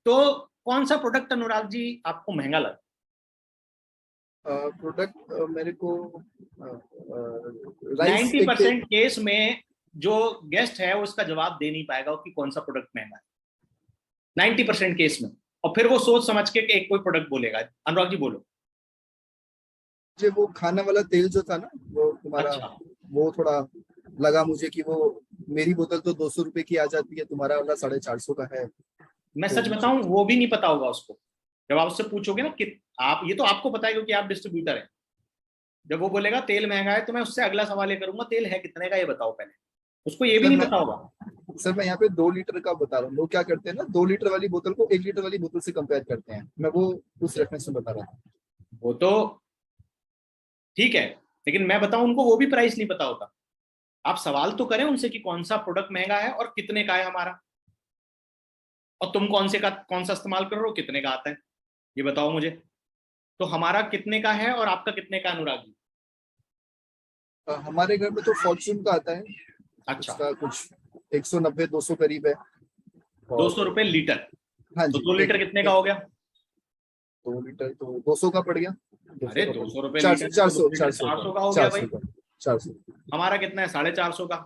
तो कौन सा प्रोडक्ट अनुराग जी आपको महंगा लगा? प्रोडक्ट मेरे को राइस 90% केस में जो गेस्ट है वो इसका जवाब दे नहीं पाएगा कि कौन सा प्रोडक्ट महंगा है, 90% केस में। और फिर वो सोच समझ के एक कोई प्रोडक्ट बोलेगा। अनुराग जी बोलो। जो वो खाने वाला तेल जो था ना, वो तुम्हारा, अच्छा, वो थोड़ा लगा मुझे कि वो, मेरी बोतल तो 200 रुपए की आ जाती है, तुम्हारा वाला 450 का है। मैं तो सच बताऊं, वो भी नहीं पता होगा उसको। जब आप उससे पूछोगे ना कि आप, ये तो आपको पता है क्योंकि आप डिस्ट्रीब्यूटर हैं। जब वो बोलेगा तेल महंगा है, तो मैं उससे अगला सवाल ये करूंगा, तेल है कितने का ये बताओ पहले। उसको ये भी सर नहीं मैं पता होगा। सर मैं यहाँ पे 2 लीटर का बता रहा हूँ। लोग क्या करते हैं ना, 2 लीटर वाली बोतल को 1 लीटर वाली बोतल से कंपेयर करते हैं। मैं वो उस रेफरेंस में बता रहा था। वो तो ठीक है, लेकिन मैं बताऊं, उनको वो भी प्राइस नहीं पता होता। आप सवाल तो करें उनसे कि कौन सा प्रोडक्ट महंगा है और कितने का है हमारा, और तुम कौन सा इस्तेमाल कर रहे हो, कितने का आता है, ये बताओ मुझे। तो हमारा कितने का है और आपका कितने का, अनुराग जी? हमारे घर में तो फॉर्च्यून का आता है। अच्छा, उसका कुछ 190-200 करीब है। दो और सौ रुपए लीटर। हाँ तो जी, 2 लीटर कितने का एक हो गया? 2 लीटर तो 200 का पड़ गया। 200 अरे का पड़ 200 रुपए गया, चार लीटर सौ है चार तो सौ 2 लीटर चार सौ चार का सौ का हो गया चार भाई। सौ का 400। हमारा कितना है? 450 का।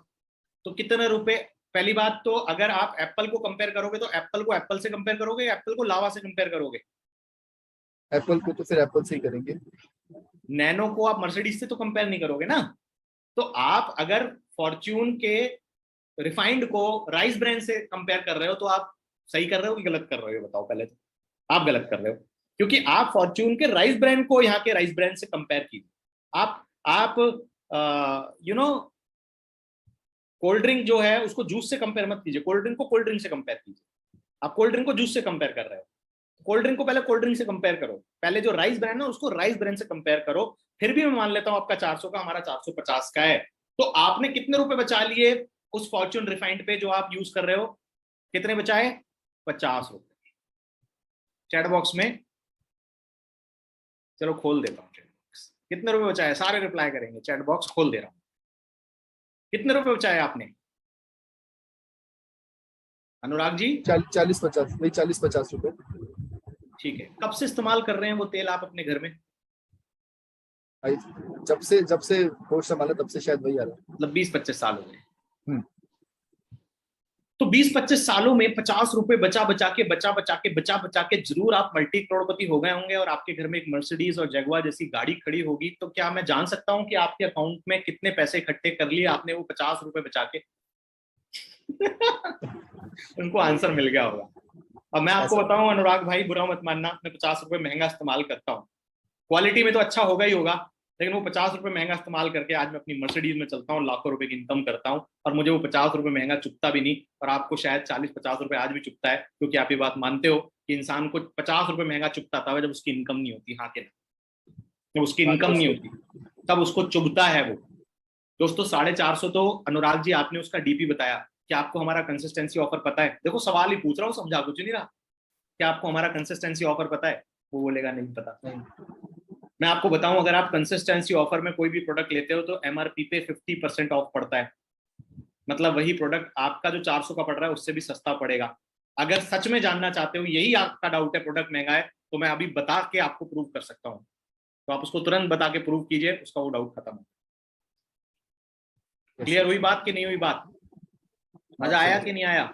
तो कितने रुपए? पहली बात तो, अगर आप एप्पल को कंपेयर करोगे तो एप्पल को एप्पल से कंपेयर करोगे या एप्पल को लावा से कंपेयर करोगे? एप्पल को तो फिर एप्पल से ही करेंगे। नैनो को आप मर्सिडीज से तो कंपेयर नहीं करोगे ना। तो आप अगर फॉर्च्यून के रिफाइंड को राइस ब्रांड से कंपेयर कर रहे हो, तो आप सही कर रहे हो कि गलत कर रहे हो, बताओ पहले तो। आप गलत कर रहे हो, क्योंकि आप फॉर्च्यून के राइस ब्रांड को यहाँ के राइस ब्रांड से कंपेयर कीजिए। आप यू नो कोल्ड ड्रिंक जो है उसको जूस से कंपेयर मत कीजिए, कोल्ड ड्रिंक को कोल्ड ड्रिंक से कंपेयर कीजिए। आप कोल्ड ड्रिंक को जूस से कंपेयर कर रहे हो, कोल्ड ड्रिंक को पहले कोल्ड ड्रिंक से कंपेयर करो, पहले जो राइस ब्रांड है उसको राइस ब्रांड से कंपेयर करो। फिर भी मैं मान लेता हूं आपका 400 का, हमारा 450 का है। तो आपने कितने रुपए बचा लिए उस फॉर्च्यून रिफाइंड पे जो आप यूज कर रहे हो? कितने बचाए? 50 रुपए। चैट बॉक्स में, चलो खोल देता हूँ चैट बॉक्स, कितने रुपए बचाए? सारे रिप्लाई करेंगे, चैट बॉक्स खोल दे रहा हूँ। कितने रुपए बचाए आपने, अनुराग जी? 40-50, वही 40-50 रुपए। ठीक है, कब से इस्तेमाल कर रहे हैं वो तेल आप अपने घर में? भाई, जब से होश संभाला तब से शायद वही आ रहा है। मतलब 20-25 साल हो गए। हम्म। तो 20-25 सालों में 50 रुपए बचा बचा के जरूर आप मल्टी करोड़पति हो गए होंगे, और आपके घर में एक मर्सिडीज और जगुआर जैसी गाड़ी खड़ी होगी। तो क्या मैं जान सकता हूं कि आपके अकाउंट में कितने पैसे इकट्ठे कर लिए आपने वो 50 रुपए बचा के? उनको आंसर मिल गया होगा। अब मैं आपको ऐसा बताऊं अनुराग भाई, बुरा मत मानना, मैं 50 रुपए महंगा इस्तेमाल करता हूँ। क्वालिटी में तो अच्छा होगा ही होगा, लेकिन वो 50 रुपए महंगा इस्तेमाल करके आज मैं अपनी मर्सिडीज में चलता हूँ, लाखों रुपए की इनकम करता हूँ, और मुझे वो 50 रुपए महंगा चुकता भी नहीं। और आपको शायद 40-50 रुपए आज भी चुकता है, क्योंकि आप ये बात मानते हो कि इंसान को 50 रुपए महंगा चुकता था जब उसकी इनकम नहीं होती। हाँ के ना? जब उसकी हाँ इनकम नहीं दोस्तों। होती तब उसको चुभता है वो। दोस्तों 450, तो अनुराग जी आपने उसका डीपी बताया। क्या आपको हमारा कंसिस्टेंसी ऑफर पता है? देखो सवाल ही पूछ रहा हूँ, समझा कुछ नहीं रहा। क्या आपको हमारा कंसिस्टेंसी ऑफर पता है? वो बोलेगा नहीं पता। नहीं। मैं आपको बताऊं, अगर आप कंसिस्टेंसी ऑफर में कोई भी प्रोडक्ट लेते हो तो एमआरपी पे 50% ऑफ पड़ता है। मतलब वही प्रोडक्ट आपका जो 400 का पड़ रहा है उससे भी सस्ता पड़ेगा। अगर सच में जानना चाहते हो, यही आपका डाउट है प्रोडक्ट महंगा है, तो मैं अभी बता के आपको प्रूव कर सकता हूं। तो आप उसको तुरंत बता के प्रूव कीजिए, उसका वो डाउट खत्म हो। Yes clear sir. हुई बात कि नहीं हुई बात? हाँ मजा आया समझ कि गया। नहीं आया?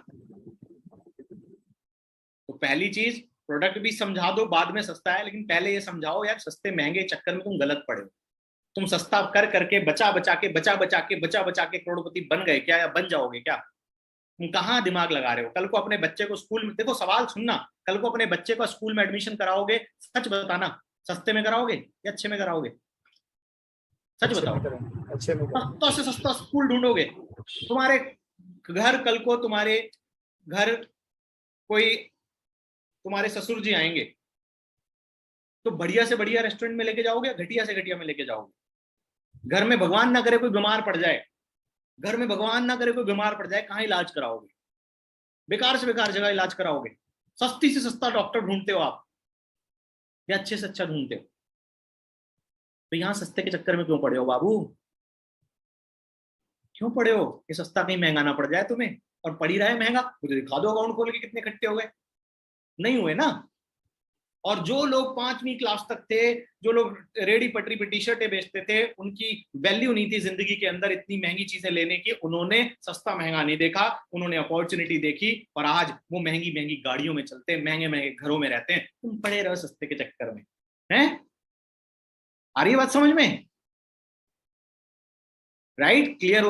तो पहली चीज, प्रोडक्ट भी समझा दो, बाद में सस्ता है, लेकिन पहले ये समझाओ यार, सस्ते महंगे चक्कर में तुम गलत पड़े हो। तुम सस्ता कर करके बचा बचा के करोड़पति बन गए क्या, या बन जाओगे क्या? तुम कहाँ दिमाग लगा रहे हो? कल को अपने बच्चे को स्कूल में, देखो सवाल सुनना, कल को अपने बच्चे को स्कूल में एडमिशन कराओगे, सच बताना, सस्ते में कराओगे या अच्छे में कराओगे? सच अच्छे बताओ। में करेंगे, अच्छे में करेंगे। सस्ता से सस्ता स्कूल ढूंढोगे? तुम्हारे घर, कल को तुम्हारे घर कोई तुम्हारे ससुर जी आएंगे, तो बढ़िया से बढ़िया रेस्टोरेंट में लेके जाओगे या घटिया से घटिया में लेके जाओगे? घर में भगवान ना करे कोई बीमार पड़ जाए, घर में भगवान ना करे कोई बीमार पड़ जाए, कहाँ इलाज कराओगे? बेकार से बेकार जगह इलाज कराओगे। सस्ती से सस्ता डॉक्टर ढूंढते हो आप, या अच्छे से अच्छा ढूंढते हो? तो यहाँ सस्ते के चक्कर में क्यों पड़े हो बाबू? क्यों पड़े हो कि सस्ता कहीं महंगा ना पड़ जाए तुम्हें? और पड़ ही रहा है महंगा, मुझे दिखा दो अकाउंट खोल के कितने इकट्ठे हो गए। नहीं हुए ना। और जो लोग 5वीं क्लास तक थे, जो लोग रेडी पटरी पे टी शर्टें बेचते थे, उनकी वैल्यू नहीं थी जिंदगी के अंदर इतनी महंगी चीजें लेने की। उन्होंने सस्ता महंगा नहीं देखा, उन्होंने अपॉर्चुनिटी देखी, और आज वो महंगी महंगी गाड़ियों में चलते हैं, महंगे महंगे घरों में रहते हैं। तुम पड़े रहो सस्ते के चक्कर में। हैं? आ रही है बात समझ में? राइट? क्लियर?